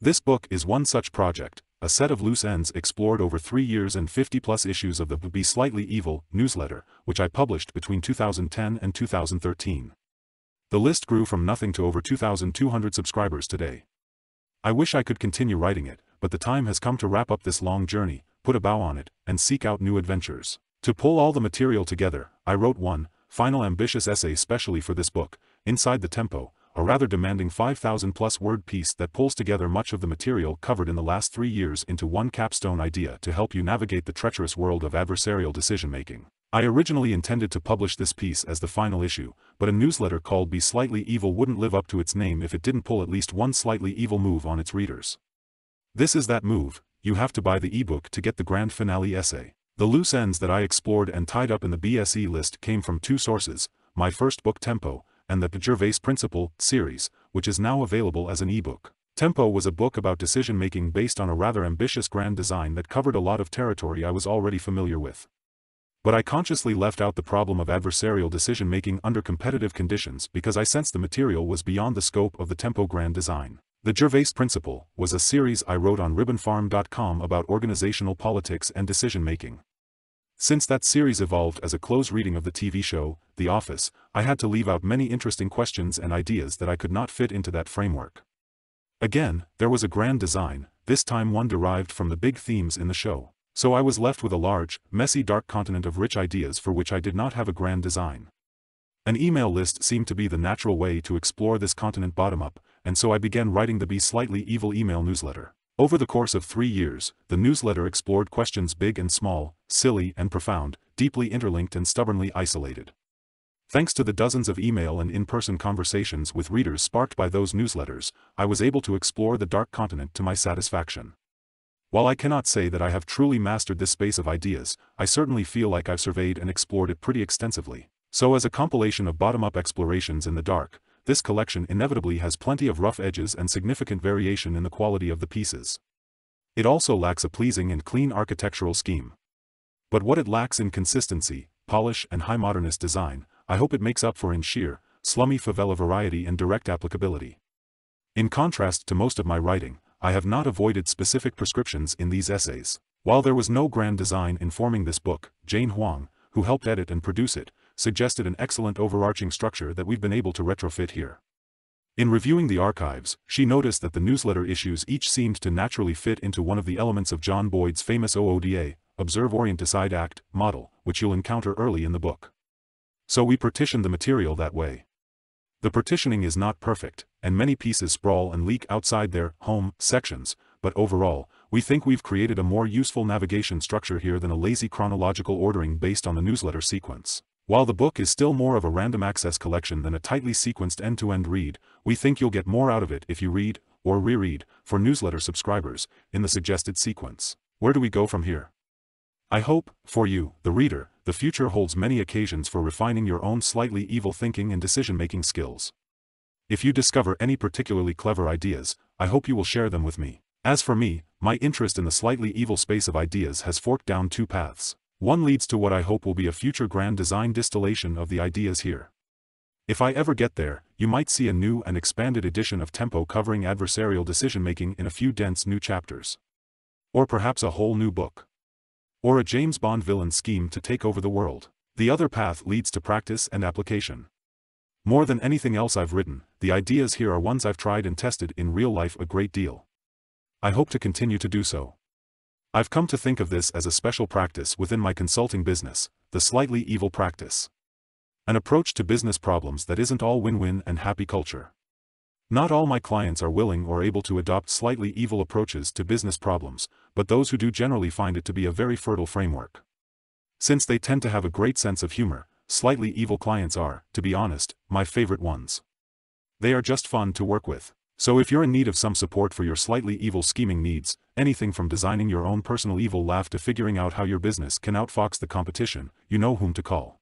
This book is one such project, a set of loose ends explored over 3 years and 50-plus issues of the Be Slightly Evil newsletter, which I published between 2010 and 2013. The list grew from nothing to over 2,200 subscribers today. I wish I could continue writing it, but the time has come to wrap up this long journey, put a bow on it, and seek out new adventures. To pull all the material together, I wrote one final ambitious essay specially for this book, Inside the Tempo, a rather demanding 5,000-plus word piece that pulls together much of the material covered in the last 3 years into one capstone idea to help you navigate the treacherous world of adversarial decision-making. I originally intended to publish this piece as the final issue, but a newsletter called Be Slightly Evil wouldn't live up to its name if it didn't pull at least one slightly evil move on its readers. This is that move: you have to buy the ebook to get the grand finale essay. The loose ends that I explored and tied up in the BSE list came from 2 sources: my first book Tempo, and the Gervais Principle series, which is now available as an ebook. Tempo was a book about decision-making based on a rather ambitious grand design that covered a lot of territory I was already familiar with. But I consciously left out the problem of adversarial decision-making under competitive conditions because I sensed the material was beyond the scope of the Tempo grand design. The Gervais Principle was a series I wrote on ribbonfarm.com about organizational politics and decision-making. Since that series evolved as a close reading of the TV show, The Office, I had to leave out many interesting questions and ideas that I could not fit into that framework. Again, there was a grand design, this time one derived from the big themes in the show. So I was left with a large, messy dark continent of rich ideas for which I did not have a grand design. An email list seemed to be the natural way to explore this continent bottom-up, and so I began writing the Be Slightly Evil email newsletter. Over the course of 3 years, the newsletter explored questions big and small, silly and profound, deeply interlinked and stubbornly isolated. Thanks to the dozens of email and in-person conversations with readers sparked by those newsletters, I was able to explore the dark continent to my satisfaction. While I cannot say that I have truly mastered this space of ideas, I certainly feel like I've surveyed and explored it pretty extensively. So as a compilation of bottom-up explorations in the dark, this collection inevitably has plenty of rough edges and significant variation in the quality of the pieces. It also lacks a pleasing and clean architectural scheme. But what it lacks in consistency, polish and high modernist design, I hope it makes up for in sheer, slummy favela variety and direct applicability. In contrast to most of my writing, I have not avoided specific prescriptions in these essays. While there was no grand design informing this book, Jane Huang, who helped edit and produce it, suggested an excellent overarching structure that we've been able to retrofit here. In reviewing the archives, she noticed that the newsletter issues each seemed to naturally fit into one of the elements of John Boyd's famous OODA, Observe Orient Decide Act, model, which you'll encounter early in the book. So we partitioned the material that way. The partitioning is not perfect, and many pieces sprawl and leak outside their home sections, but overall, we think we've created a more useful navigation structure here than a lazy chronological ordering based on the newsletter sequence. While the book is still more of a random access collection than a tightly sequenced end-to-end read, we think you'll get more out of it if you read, or reread, for newsletter subscribers, in the suggested sequence. Where do we go from here? I hope, for you, the reader, the future holds many occasions for refining your own slightly evil thinking and decision-making skills. If you discover any particularly clever ideas, I hope you will share them with me. As for me, my interest in the slightly evil space of ideas has forked down 2 paths. One leads to what I hope will be a future grand design distillation of the ideas here. If I ever get there, you might see a new and expanded edition of Tempo covering adversarial decision-making in a few dense new chapters. Or perhaps a whole new book. Or a James Bond villain scheme to take over the world. The other path leads to practice and application. More than anything else I've written, the ideas here are ones I've tried and tested in real life a great deal. I hope to continue to do so. I've come to think of this as a special practice within my consulting business, the slightly evil practice. An approach to business problems that isn't all win-win and happy culture. Not all my clients are willing or able to adopt slightly evil approaches to business problems, but those who do generally find it to be a very fertile framework. Since they tend to have a great sense of humor, slightly evil clients are, to be honest, my favorite ones. They are just fun to work with. So if you're in need of some support for your slightly evil scheming needs, anything from designing your own personal evil laugh to figuring out how your business can outfox the competition, you know whom to call.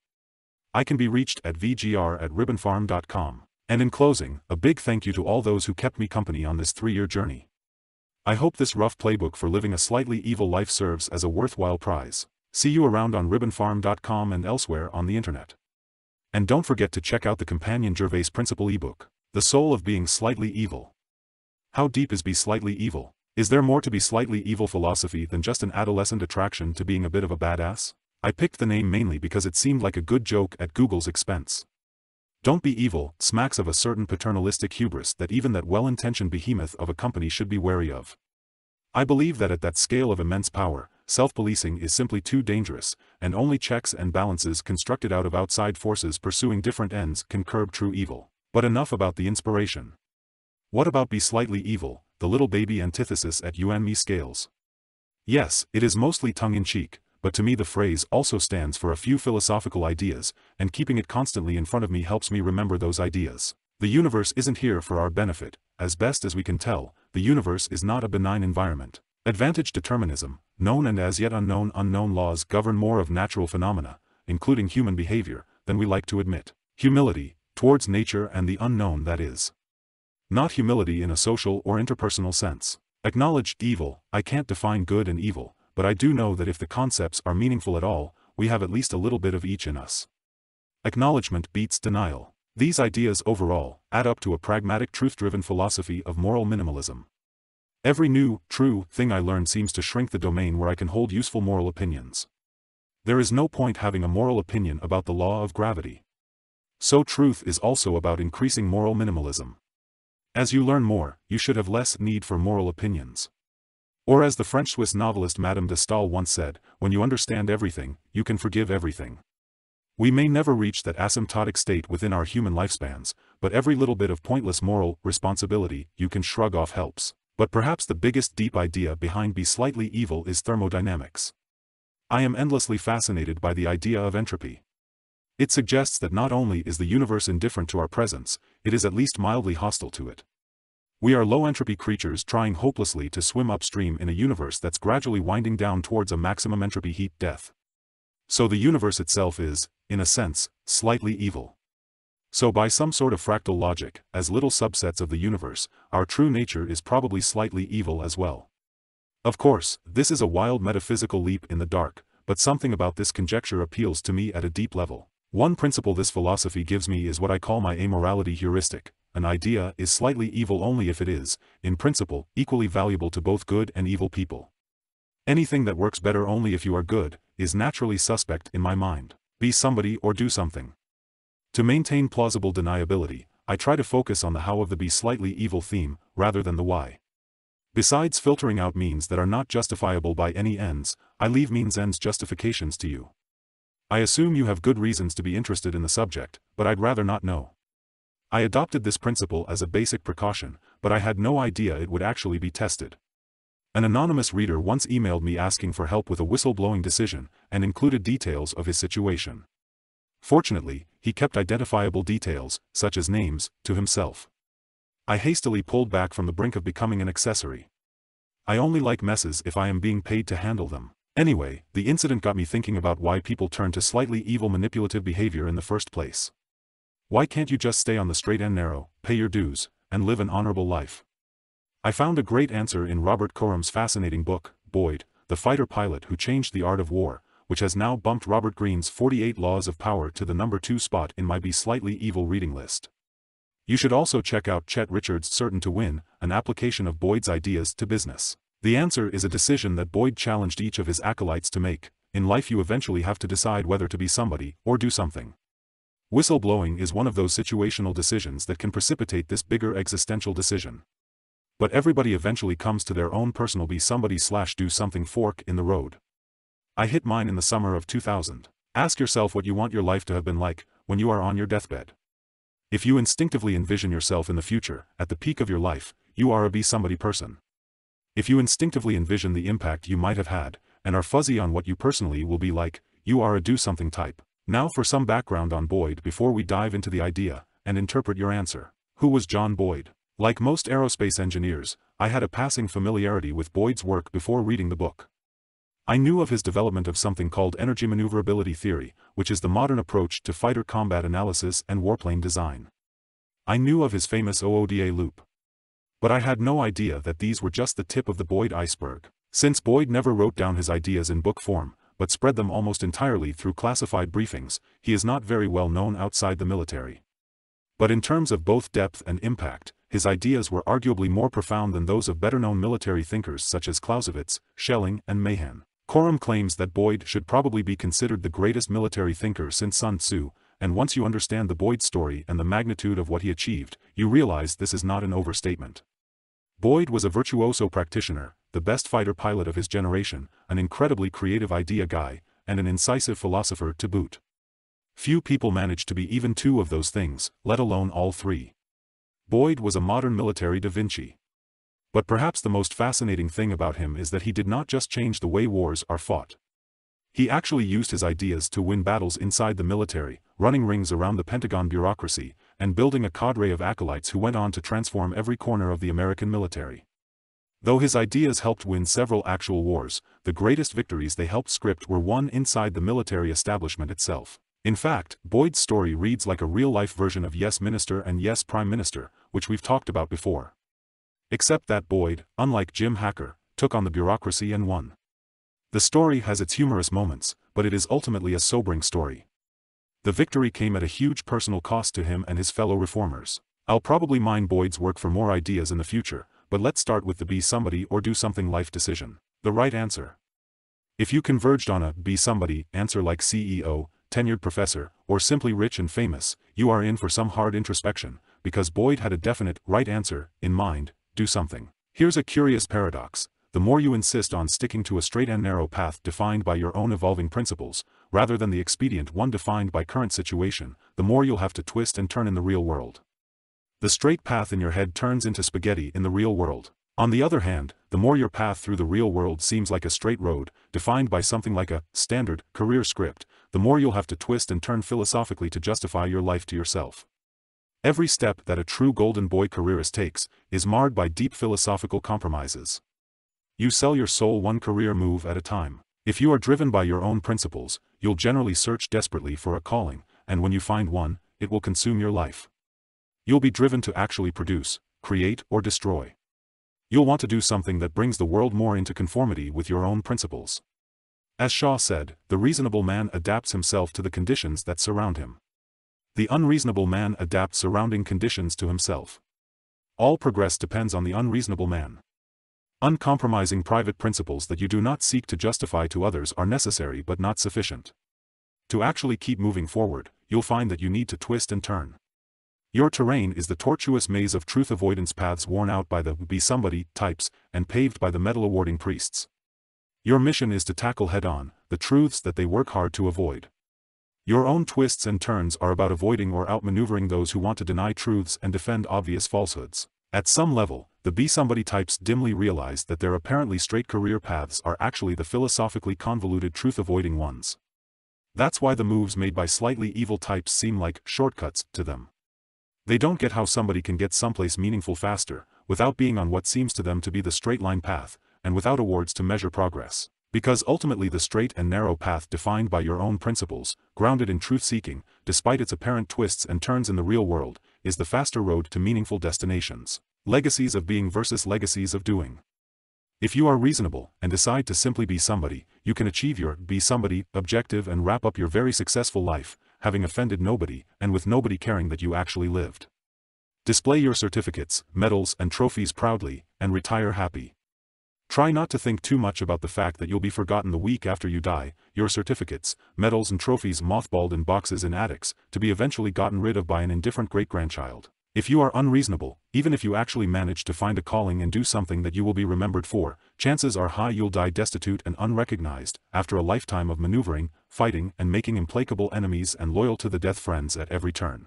I can be reached at vgr@ribbonfarm.com. And in closing, a big thank you to all those who kept me company on this 3-year journey. I hope this rough playbook for living a slightly evil life serves as a worthwhile prize. See you around on ribbonfarm.com and elsewhere on the internet. And don't forget to check out the companion Gervais Principle ebook, The Soul of Being Slightly Evil. How deep is Be Slightly Evil? Is there more to Be Slightly Evil philosophy than just an adolescent attraction to being a bit of a badass? I picked the name mainly because it seemed like a good joke at Google's expense. Don't be evil smacks of a certain paternalistic hubris that even that well-intentioned behemoth of a company should be wary of. I believe that at that scale of immense power, self-policing is simply too dangerous, and only checks and balances constructed out of outside forces pursuing different ends can curb true evil. But enough about the inspiration. What about Be Slightly Evil, the little baby antithesis at you and me scales? Yes, it is mostly tongue-in-cheek, but to me the phrase also stands for a few philosophical ideas, and keeping it constantly in front of me helps me remember those ideas. The universe isn't here for our benefit. As best as we can tell, the universe is not a benign environment. Advantage determinism, known and as yet unknown laws govern more of natural phenomena, including human behavior, than we like to admit. Humility, towards nature and the unknown, that is. Not humility in a social or interpersonal sense. Acknowledged evil. I can't define good and evil, but I do know that if the concepts are meaningful at all, we have at least a little bit of each in us. Acknowledgement beats denial. These ideas overall add up to a pragmatic truth-driven philosophy of moral minimalism. Every new, true thing I learn seems to shrink the domain where I can hold useful moral opinions. There is no point having a moral opinion about the law of gravity. So truth is also about increasing moral minimalism. As you learn more, you should have less need for moral opinions. Or as the French-Swiss novelist Madame de Staël once said, when you understand everything, you can forgive everything. We may never reach that asymptotic state within our human lifespans, but every little bit of pointless moral responsibility you can shrug off helps. But perhaps the biggest deep idea behind Be Slightly Evil is thermodynamics. I am endlessly fascinated by the idea of entropy. It suggests that not only is the universe indifferent to our presence, it is at least mildly hostile to it. We are low-entropy creatures trying hopelessly to swim upstream in a universe that's gradually winding down towards a maximum entropy heat death. So the universe itself is, in a sense, slightly evil. So by some sort of fractal logic, as little subsets of the universe, our true nature is probably slightly evil as well. Of course, this is a wild metaphysical leap in the dark, but something about this conjecture appeals to me at a deep level. One principle this philosophy gives me is what I call my amorality heuristic. An idea is slightly evil only if it is, in principle, equally valuable to both good and evil people. Anything that works better only if you are good, is naturally suspect in my mind. Be somebody or do something. To maintain plausible deniability, I try to focus on the how of the Be Slightly Evil theme, rather than the why. Besides filtering out means that are not justifiable by any ends, I leave means-ends justifications to you. I assume you have good reasons to be interested in the subject, but I'd rather not know. I adopted this principle as a basic precaution, but I had no idea it would actually be tested. An anonymous reader once emailed me asking for help with a whistleblowing decision, and included details of his situation. Fortunately, he kept identifiable details, such as names, to himself. I hastily pulled back from the brink of becoming an accessory. I only like messes if I am being paid to handle them. Anyway, the incident got me thinking about why people turn to slightly evil manipulative behavior in the first place. Why can't you just stay on the straight and narrow, pay your dues, and live an honorable life? I found a great answer in Robert Coram's fascinating book, Boyd, the fighter pilot who changed the art of war, which has now bumped Robert Greene's 48 Laws of Power to the number 2 spot in my Be Slightly Evil reading list. You should also check out Chet Richards' Certain to Win, an application of Boyd's ideas to business. The answer is a decision that Boyd challenged each of his acolytes to make. In life you eventually have to decide whether to be somebody or do something. Whistleblowing is one of those situational decisions that can precipitate this bigger existential decision. But everybody eventually comes to their own personal be somebody/do something fork in the road. I hit mine in the summer of 2000. Ask yourself what you want your life to have been like when you are on your deathbed. If you instinctively envision yourself in the future, at the peak of your life, you are a be somebody person. If you instinctively envision the impact you might have had, and are fuzzy on what you personally will be like, you are a do something type. Now for some background on Boyd before we dive into the idea, and interpret your answer. Who was John Boyd? Like most aerospace engineers, I had a passing familiarity with Boyd's work before reading the book. I knew of his development of something called energy maneuverability theory, which is the modern approach to fighter combat analysis and warplane design. I knew of his famous OODA loop. But I had no idea that these were just the tip of the Boyd iceberg. Since Boyd never wrote down his ideas in book form, but spread them almost entirely through classified briefings, he is not very well known outside the military. But in terms of both depth and impact, his ideas were arguably more profound than those of better-known military thinkers such as Clausewitz, Schelling, and Mahan. Coram claims that Boyd should probably be considered the greatest military thinker since Sun Tzu, and once you understand the Boyd story and the magnitude of what he achieved, you realize this is not an overstatement. Boyd was a virtuoso practitioner, the best fighter pilot of his generation, an incredibly creative idea guy, and an incisive philosopher to boot. Few people manage to be even two of those things, let alone all three. Boyd was a modern military Da Vinci. But perhaps the most fascinating thing about him is that he did not just change the way wars are fought. He actually used his ideas to win battles inside the military, running rings around the Pentagon bureaucracy, and building a cadre of acolytes who went on to transform every corner of the American military. Though his ideas helped win several actual wars, the greatest victories they helped script were won inside the military establishment itself. In fact, Boyd's story reads like a real-life version of Yes Minister and Yes Prime Minister, which we've talked about before. Except that Boyd, unlike Jim Hacker, took on the bureaucracy and won. The story has its humorous moments, but it is ultimately a sobering story. The victory came at a huge personal cost to him and his fellow reformers. I'll probably mine Boyd's work for more ideas in the future, but let's start with the be somebody or do something life decision. The right answer. If you converged on a be somebody answer like CEO, tenured professor, or simply rich and famous, you are in for some hard introspection, because Boyd had a definite right answer in mind: do something. Here's a curious paradox. The more you insist on sticking to a straight and narrow path defined by your own evolving principles, rather than the expedient one defined by current situation, the more you'll have to twist and turn in the real world. The straight path in your head turns into spaghetti in the real world. On the other hand, the more your path through the real world seems like a straight road, defined by something like a standard career script, the more you'll have to twist and turn philosophically to justify your life to yourself. Every step that a true golden boy careerist takes is marred by deep philosophical compromises. You sell your soul one career move at a time. If you are driven by your own principles, you'll generally search desperately for a calling, and when you find one, it will consume your life. You'll be driven to actually produce, create, or destroy. You'll want to do something that brings the world more into conformity with your own principles. As Shaw said, the reasonable man adapts himself to the conditions that surround him. The unreasonable man adapts surrounding conditions to himself. All progress depends on the unreasonable man. Uncompromising private principles that you do not seek to justify to others are necessary but not sufficient. To actually keep moving forward, you'll find that you need to twist and turn. Your terrain is the tortuous maze of truth avoidance paths worn out by the be somebody types and paved by the medal-awarding priests. Your mission is to tackle head-on the truths that they work hard to avoid. Your own twists and turns are about avoiding or outmaneuvering those who want to deny truths and defend obvious falsehoods. At some level, the be somebody types dimly realize that their apparently straight career paths are actually the philosophically convoluted truth-avoiding ones. That's why the moves made by slightly evil types seem like shortcuts to them. They don't get how somebody can get someplace meaningful faster, without being on what seems to them to be the straight-line path, and without awards to measure progress. Because ultimately the straight and narrow path defined by your own principles, grounded in truth-seeking, despite its apparent twists and turns in the real world, is the faster road to meaningful destinations. Legacies of being versus legacies of doing. If you are reasonable and decide to simply be somebody, you can achieve your be somebody objective and wrap up your very successful life, having offended nobody and with nobody caring that you actually lived. Display your certificates, medals, and trophies proudly, and retire happy. Try not to think too much about the fact that you'll be forgotten the week after you die, your certificates, medals and trophies mothballed in boxes in attics, to be eventually gotten rid of by an indifferent great-grandchild. If you are unreasonable, even if you actually manage to find a calling and do something that you will be remembered for, chances are high you'll die destitute and unrecognized, after a lifetime of maneuvering, fighting, and making implacable enemies and loyal to the death friends at every turn.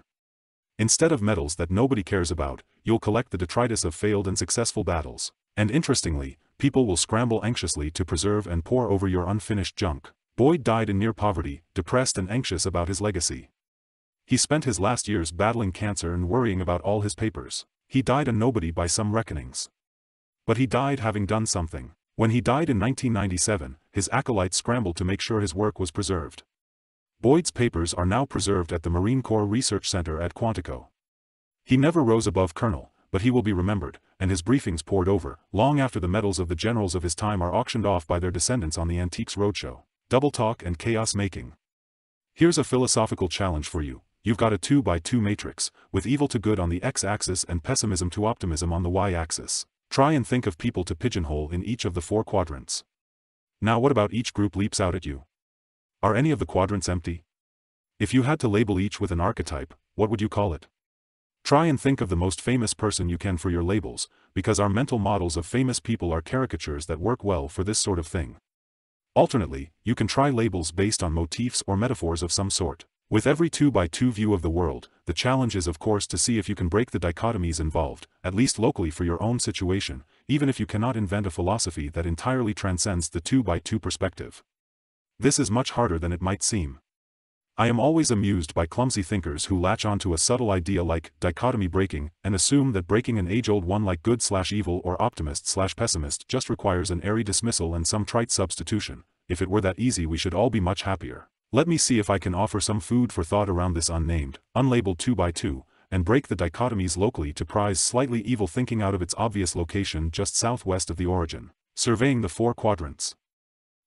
Instead of medals that nobody cares about, you'll collect the detritus of failed and successful battles. And interestingly, people will scramble anxiously to preserve and pore over your unfinished junk. Boyd died in near poverty, depressed and anxious about his legacy. He spent his last years battling cancer and worrying about all his papers. He died a nobody by some reckonings. But he died having done something. When he died in 1997, his acolytes scrambled to make sure his work was preserved. Boyd's papers are now preserved at the Marine Corps Research Center at Quantico. He never rose above colonel, but he will be remembered, and his briefings pored over, long after the medals of the generals of his time are auctioned off by their descendants on the Antiques Roadshow. Double talk and chaos making. Here's a philosophical challenge for you. you've got a 2 by 2 matrix, with evil to good on the x-axis and pessimism to optimism on the y-axis. Try and think of people to pigeonhole in each of the 4 quadrants. Now what about each group leaps out at you? Are any of the quadrants empty? If you had to label each with an archetype, what would you call it? Try and think of the most famous person you can for your labels, because our mental models of famous people are caricatures that work well for this sort of thing. Alternately, you can try labels based on motifs or metaphors of some sort. With every 2 by 2 view of the world, the challenge is of course to see if you can break the dichotomies involved, at least locally for your own situation, even if you cannot invent a philosophy that entirely transcends the 2 by 2 perspective. This is much harder than it might seem. I am always amused by clumsy thinkers who latch onto a subtle idea like dichotomy breaking and assume that breaking an age-old one like good/evil or optimist/pessimist just requires an airy dismissal and some trite substitution. If it were that easy, we should all be much happier. Let me see if I can offer some food for thought around this unnamed, unlabeled 2 by 2, and break the dichotomies locally to prize slightly evil thinking out of its obvious location just southwest of the origin. Surveying the 4 quadrants.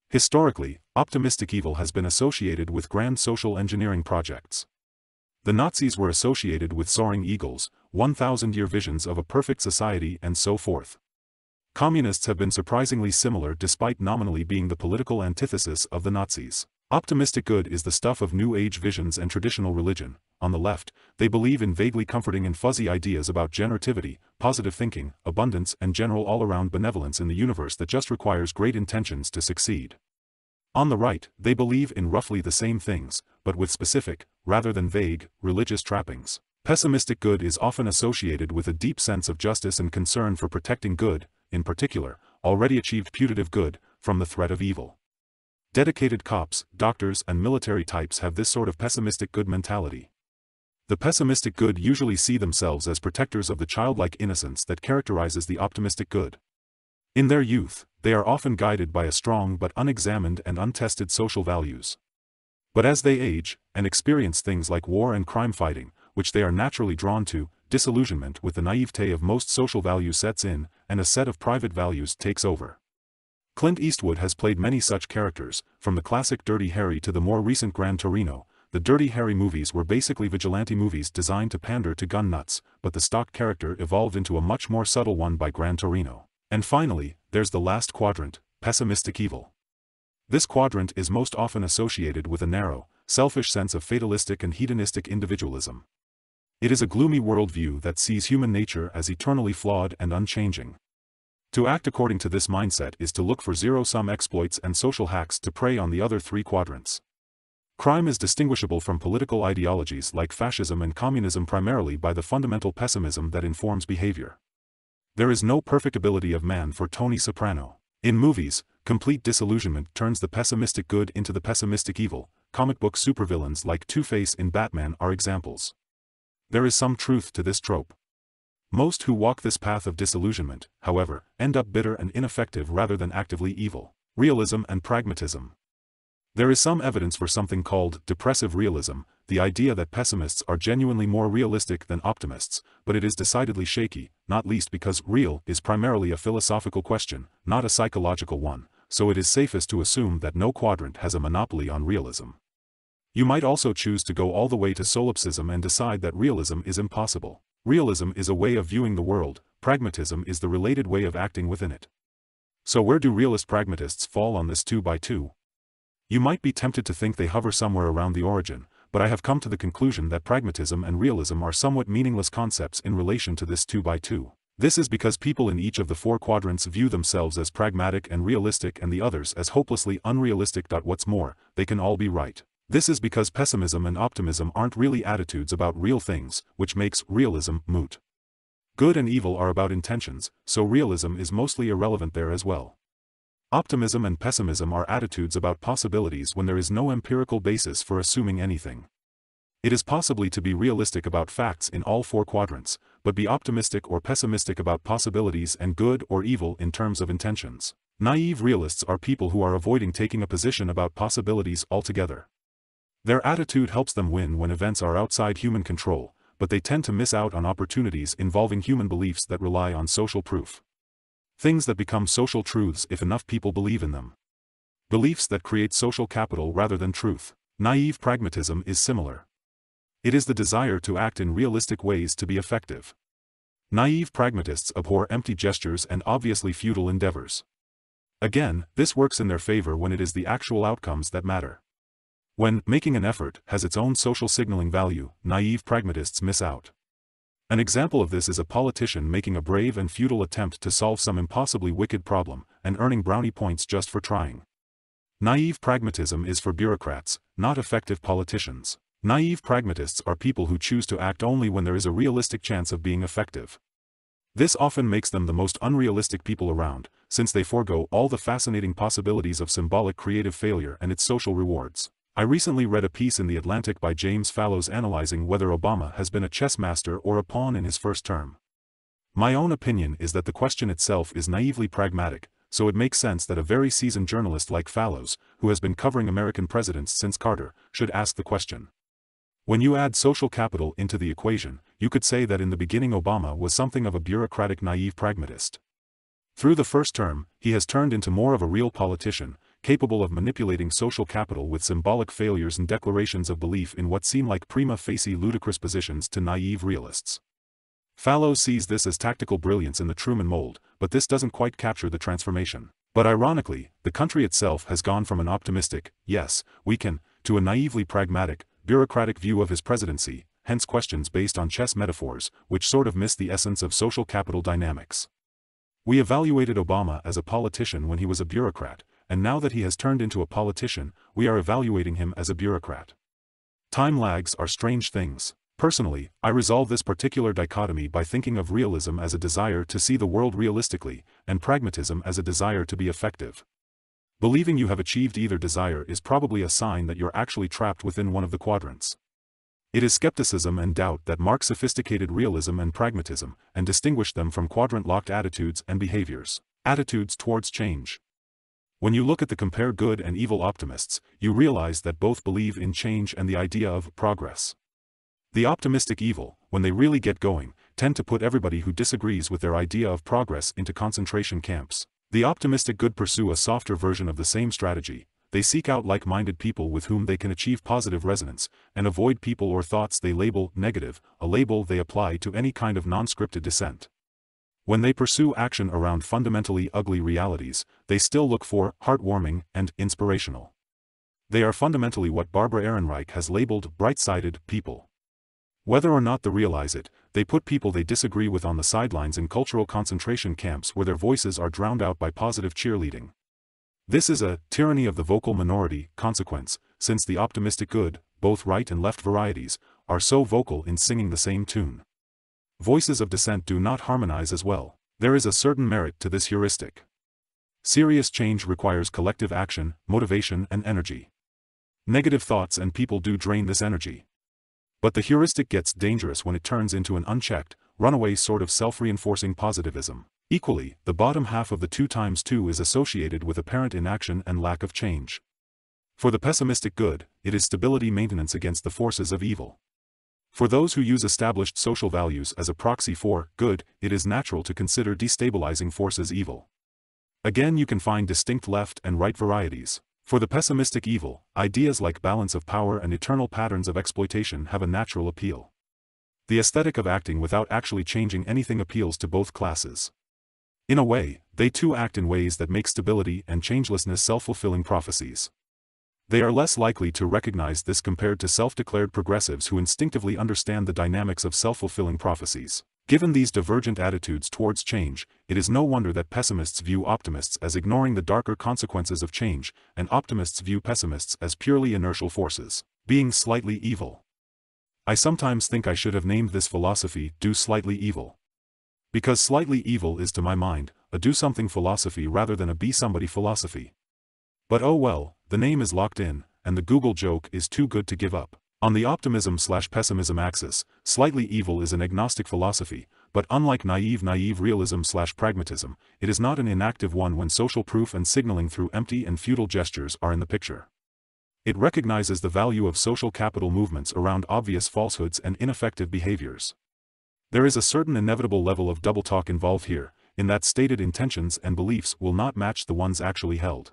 Historically, optimistic evil has been associated with grand social engineering projects. The Nazis were associated with soaring eagles, 1,000-year visions of a perfect society and so forth. Communists have been surprisingly similar despite nominally being the political antithesis of the Nazis. Optimistic good is the stuff of New Age visions and traditional religion. On the left, they believe in vaguely comforting and fuzzy ideas about generativity, positive thinking, abundance and general all-around benevolence in the universe that just requires great intentions to succeed. On the right, they believe in roughly the same things, but with specific, rather than vague, religious trappings. Pessimistic good is often associated with a deep sense of justice and concern for protecting good, in particular, already achieved putative good, from the threat of evil. Dedicated cops, doctors and military types have this sort of pessimistic good mentality. The pessimistic good usually see themselves as protectors of the childlike innocence that characterizes the optimistic good. In their youth, they are often guided by a strong but unexamined and untested social values. But as they age, and experience things like war and crime fighting, which they are naturally drawn to, disillusionment with the naivete of most social values sets in, and a set of private values takes over. Clint Eastwood has played many such characters, from the classic Dirty Harry to the more recent Gran Torino. The Dirty Harry movies were basically vigilante movies designed to pander to gun nuts, but the stock character evolved into a much more subtle one by Gran Torino. And finally, there's the last quadrant, pessimistic evil. This quadrant is most often associated with a narrow, selfish sense of fatalistic and hedonistic individualism. It is a gloomy worldview that sees human nature as eternally flawed and unchanging. To act according to this mindset is to look for zero-sum exploits and social hacks to prey on the other 3 quadrants. Crime is distinguishable from political ideologies like fascism and communism primarily by the fundamental pessimism that informs behavior. There is no perfectibility of man for Tony Soprano. In movies, complete disillusionment turns the pessimistic good into the pessimistic evil. Comic book supervillains like Two-Face in Batman are examples. There is some truth to this trope. Most who walk this path of disillusionment, however, end up bitter and ineffective rather than actively evil. Realism and pragmatism. There is some evidence for something called depressive realism, the idea that pessimists are genuinely more realistic than optimists, but it is decidedly shaky, not least because real is primarily a philosophical question, not a psychological one, so it is safest to assume that no quadrant has a monopoly on realism. You might also choose to go all the way to solipsism and decide that realism is impossible. Realism is a way of viewing the world, pragmatism is the related way of acting within it. So where do realist pragmatists fall on this 2 by 2? You might be tempted to think they hover somewhere around the origin, but I have come to the conclusion that pragmatism and realism are somewhat meaningless concepts in relation to this 2 by 2. This is because people in each of the 4 quadrants view themselves as pragmatic and realistic and the others as hopelessly unrealistic. What's more, they can all be right. This is because pessimism and optimism aren't really attitudes about real things, which makes realism moot. Good and evil are about intentions, so realism is mostly irrelevant there as well. Optimism and pessimism are attitudes about possibilities when there is no empirical basis for assuming anything. It is possibly to be realistic about facts in all 4 quadrants, but be optimistic or pessimistic about possibilities and good or evil in terms of intentions. Naive realists are people who are avoiding taking a position about possibilities altogether. Their attitude helps them win when events are outside human control, but they tend to miss out on opportunities involving human beliefs that rely on social proof. Things that become social truths if enough people believe in them. Beliefs that create social capital rather than truth. Naive pragmatism is similar. It is the desire to act in realistic ways to be effective. Naive pragmatists abhor empty gestures and obviously futile endeavors. Again, this works in their favor when it is the actual outcomes that matter. When making an effort has its own social signaling value, naive pragmatists miss out. An example of this is a politician making a brave and futile attempt to solve some impossibly wicked problem, and earning brownie points just for trying. Naive pragmatism is for bureaucrats, not effective politicians. Naive pragmatists are people who choose to act only when there is a realistic chance of being effective. This often makes them the most unrealistic people around, since they forego all the fascinating possibilities of symbolic creative failure and its social rewards. I recently read a piece in The Atlantic by James Fallows analyzing whether Obama has been a chess master or a pawn in his first term. My own opinion is that the question itself is naively pragmatic, so it makes sense that a very seasoned journalist like Fallows, who has been covering American presidents since Carter, should ask the question. When you add social capital into the equation, you could say that in the beginning Obama was something of a bureaucratic naive pragmatist. Through the first term, he has turned into more of a real politician, capable of manipulating social capital with symbolic failures and declarations of belief in what seem like prima facie ludicrous positions to naive realists. Fallows sees this as tactical brilliance in the Truman mold, but this doesn't quite capture the transformation. But ironically, the country itself has gone from an optimistic, yes, we can, to a naively pragmatic, bureaucratic view of his presidency, hence questions based on chess metaphors, which sort of miss the essence of social capital dynamics. We evaluated Obama as a politician when he was a bureaucrat, and now that he has turned into a politician, we are evaluating him as a bureaucrat. Time lags are strange things. Personally, I resolve this particular dichotomy by thinking of realism as a desire to see the world realistically, and pragmatism as a desire to be effective. Believing you have achieved either desire is probably a sign that you're actually trapped within one of the quadrants. It is skepticism and doubt that mark sophisticated realism and pragmatism, and distinguish them from quadrant-locked attitudes and behaviors. Attitudes towards change. When you look at the compare good and evil optimists, you realize that both believe in change and the idea of progress. The optimistic evil, when they really get going, tend to put everybody who disagrees with their idea of progress into concentration camps. The optimistic good pursue a softer version of the same strategy. They seek out like-minded people with whom they can achieve positive resonance, and avoid people or thoughts they label negative, a label they apply to any kind of non-scripted dissent. When they pursue action around fundamentally ugly realities, they still look for heartwarming and inspirational. They are fundamentally what Barbara Ehrenreich has labeled bright-sided people. Whether or not they realize it, they put people they disagree with on the sidelines in cultural concentration camps where their voices are drowned out by positive cheerleading. This is a tyranny of the vocal minority consequence, since the optimistic good, both right and left varieties, are so vocal in singing the same tune. Voices of dissent do not harmonize as well. There is a certain merit to this heuristic. Serious change requires collective action, motivation and energy. Negative thoughts and people do drain this energy. But the heuristic gets dangerous when it turns into an unchecked, runaway sort of self-reinforcing positivism. Equally, the bottom half of the 2 times 2 is associated with apparent inaction and lack of change. For the pessimistic good, it is stability maintenance against the forces of evil. For those who use established social values as a proxy for good, it is natural to consider destabilizing forces evil. Again, you can find distinct left and right varieties. For the pessimistic evil, ideas like balance of power and eternal patterns of exploitation have a natural appeal. The aesthetic of acting without actually changing anything appeals to both classes. In a way, they too act in ways that make stability and changelessness self-fulfilling prophecies. They are less likely to recognize this compared to self-declared progressives who instinctively understand the dynamics of self-fulfilling prophecies. Given these divergent attitudes towards change, it is no wonder that pessimists view optimists as ignoring the darker consequences of change, and optimists view pessimists as purely inertial forces, being slightly evil. I sometimes think I should have named this philosophy Do Slightly Evil. Because slightly evil is to my mind, a do-something philosophy rather than a be-somebody philosophy. But oh well, the name is locked in, and the Google joke is too good to give up. On the optimism/pessimism axis, slightly evil is an agnostic philosophy, but unlike naive realism/pragmatism, it is not an inactive one when social proof and signaling through empty and futile gestures are in the picture. It recognizes the value of social capital movements around obvious falsehoods and ineffective behaviors. There is a certain inevitable level of double talk involved here, in that stated intentions and beliefs will not match the ones actually held.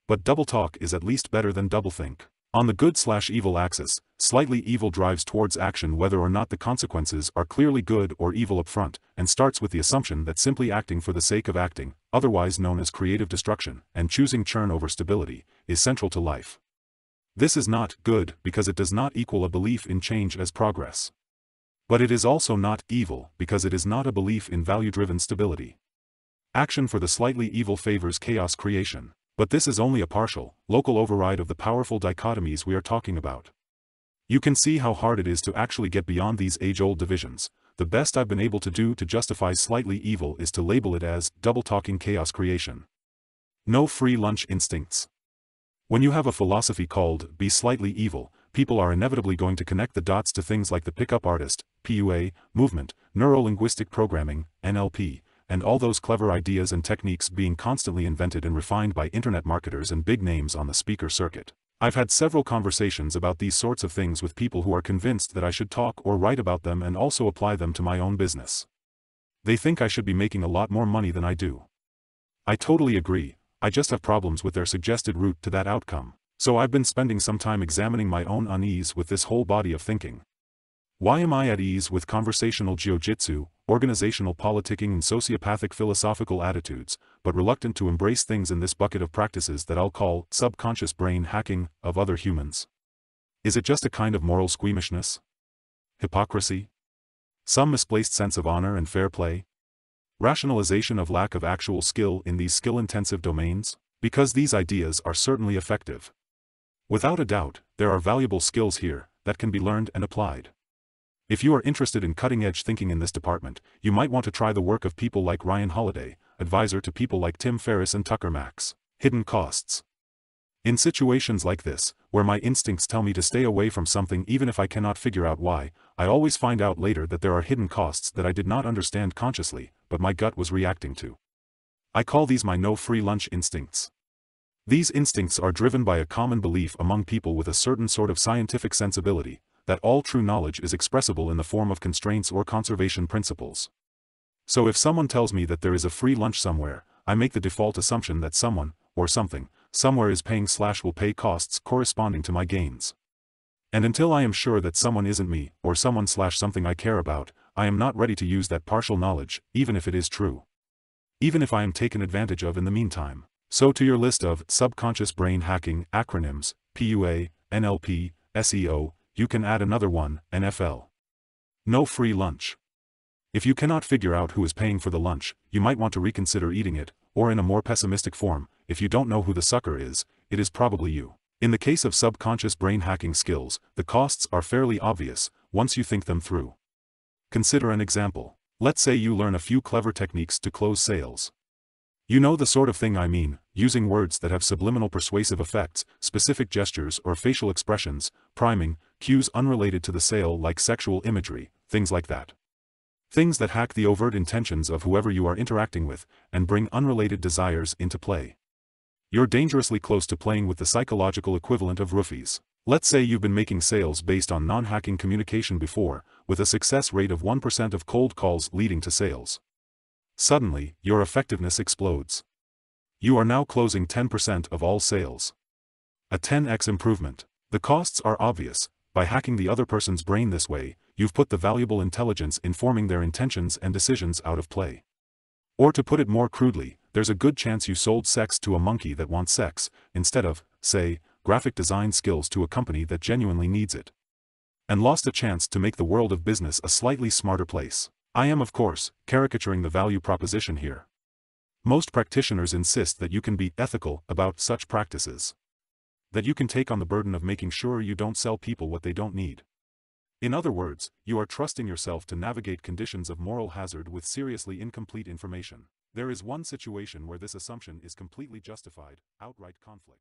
But double talk is at least better than doublethink. On the good/evil axis, slightly evil drives towards action whether or not the consequences are clearly good or evil upfront, and starts with the assumption that simply acting for the sake of acting, otherwise known as creative destruction, and choosing churn over stability, is central to life. This is not good because it does not equal a belief in change as progress. But it is also not evil because it is not a belief in value-driven stability. Action for the slightly evil favors chaos creation. But this is only a partial, local override of the powerful dichotomies we are talking about. You can see how hard it is to actually get beyond these age-old divisions. The best I've been able to do to justify slightly evil is to label it as double-talking chaos creation. No free lunch instincts. When you have a philosophy called be slightly evil, people are inevitably going to connect the dots to things like the pickup artist, PUA, movement, neuro-linguistic programming, NLP, and all those clever ideas and techniques being constantly invented and refined by internet marketers and big names on the speaker circuit. I've had several conversations about these sorts of things with people who are convinced that I should talk or write about them and also apply them to my own business. They think I should be making a lot more money than I do. I totally agree, I just have problems with their suggested route to that outcome. So I've been spending some time examining my own unease with this whole body of thinking. Why am I at ease with conversational jiu-jitsu, organizational politicking and sociopathic philosophical attitudes, but reluctant to embrace things in this bucket of practices that I'll call subconscious brain hacking of other humans? Is it just a kind of moral squeamishness? Hypocrisy? Some misplaced sense of honor and fair play? Rationalization of lack of actual skill in these skill-intensive domains? Because these ideas are certainly effective. Without a doubt, there are valuable skills here that can be learned and applied. If you are interested in cutting-edge thinking in this department, you might want to try the work of people like Ryan Holiday, advisor to people like Tim Ferriss and Tucker Max. Hidden costs. In situations like this, where my instincts tell me to stay away from something even if I cannot figure out why, I always find out later that there are hidden costs that I did not understand consciously, but my gut was reacting to. I call these my no free lunch instincts. These instincts are driven by a common belief among people with a certain sort of scientific sensibility, that all true knowledge is expressible in the form of constraints or conservation principles. So if someone tells me that there is a free lunch somewhere, I make the default assumption that someone, or something, somewhere is paying/will pay costs corresponding to my gains. And until I am sure that someone isn't me, or someone/something I care about, I am not ready to use that partial knowledge, even if it is true. Even if I am taken advantage of in the meantime. So to your list of subconscious brain hacking acronyms, PUA, NLP, SEO, you can add another one, NFL. No free lunch. If you cannot figure out who is paying for the lunch, you might want to reconsider eating it, or in a more pessimistic form, if you don't know who the sucker is, it is probably you. In the case of subconscious brain hacking skills, the costs are fairly obvious, once you think them through. Consider an example. Let's say you learn a few clever techniques to close sales. You know the sort of thing I mean, using words that have subliminal persuasive effects, specific gestures or facial expressions, priming, cues unrelated to the sale like sexual imagery, things like that. Things that hack the overt intentions of whoever you are interacting with, and bring unrelated desires into play. You're dangerously close to playing with the psychological equivalent of roofies. Let's say you've been making sales based on non-hacking communication before, with a success rate of 1% of cold calls leading to sales. Suddenly, your effectiveness explodes. You are now closing 10% of all sales. A 10x improvement. The costs are obvious. By hacking the other person's brain this way, you've put the valuable intelligence informing their intentions and decisions out of play. Or to put it more crudely, there's a good chance you sold sex to a monkey that wants sex, instead of, say, graphic design skills to a company that genuinely needs it. And lost a chance to make the world of business a slightly smarter place. I am, of course, caricaturing the value proposition here. Most practitioners insist that you can be ethical about such practices. That you can take on the burden of making sure you don't sell people what they don't need. In other words, you are trusting yourself to navigate conditions of moral hazard with seriously incomplete information. There is one situation where this assumption is completely justified: outright conflict.